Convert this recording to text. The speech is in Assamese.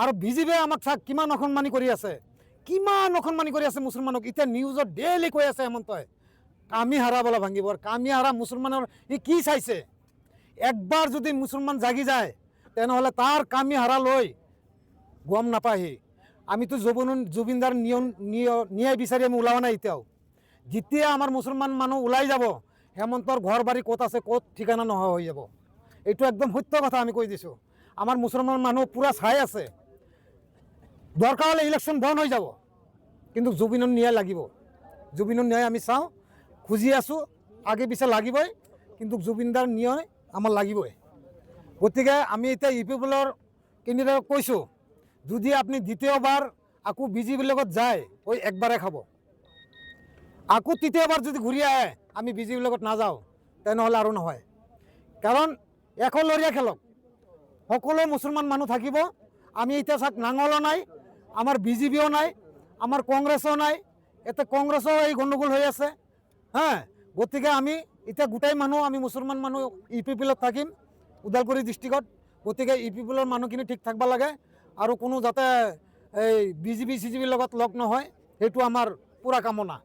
আৰু বিজেপিয়ে আমাক চাওক কিমান অসন্মানি কৰি আছে, মুছলমানক। এতিয়া নিউজত ডেইলি কৈ আছে হেমন্তই কামি হাৰা বোলা ভাঙিব। কামি হাৰা মুছলমানৰ ই কি চাইছে? একবাৰ যদি মুছলমান জাগি যায় তেনেহ'লে তাৰ কামি হাৰা লৈ গম নাপায়হি। আমিতো জুবিনদাৰ ন্যায় বিচাৰি আমি ওলোৱা নাই এতিয়াও। যেতিয়া আমাৰ মুছলমান মানুহ ওলাই যাব, হেমন্তৰ ঘৰ বাৰী ক'ত আছে, ক'ত ঠিকানা নোহোৱা হৈ যাব। এইটো একদম সত্য কথা আমি কৈ দিছোঁ। আমাৰ মুছলমান মানুহ পূৰা চাই আছে। দৰকাৰ হ'লে ইলেকশ্যন বন্ধ হৈ যাব, কিন্তু জুবিনৰ ন্যায় লাগিব। জুবিনৰ ন্যায় আমি চাওঁ, খুজি আছোঁ, আগে পিছে লাগিবই, কিন্তু জুবিনদাৰ ন্যায় আমাৰ লাগিবই। গতিকে আমি এতিয়া ইউ পি পিএলৰ কেণ্ডিডেটক কৈছোঁ, যদি আপুনি দ্বিতীয়বাৰ আকৌ বিজেপিৰ লগত যায়, ওই একবাৰে খাব। আকৌ তৃতীয়বাৰ যদি ঘূৰি আহে আমি বিজেপিৰ লগত নাযাওঁ, তেনেহ'লে আৰু নহয়। কাৰণ এশলৰীয়া খেলক, সকলো মুছলমান মানুহ থাকিব। আমি এতিয়া চাওক, নাঙলো নাই, আমাৰ বিজেপিও নাই, আমাৰ কংগ্ৰেছো নাই। এতিয়া কংগ্ৰেছো এই গণ্ডগোল হৈ আছে। গতিকে আমি এতিয়া গোটাই মানুহ, আমি মুছলমান মানুহ ইউ পি পিএলত থাকিম, ওদালগুৰি ডিষ্ট্ৰিক্টত। গতিকে ইউ পি পিএলৰ মানুহখিনি ঠিক থাকিব লাগে, আৰু কোনো যাতে এই বিজেপি চিজেপিৰ লগত লগ নহয়, সেইটো আমাৰ পূৰা কামনা।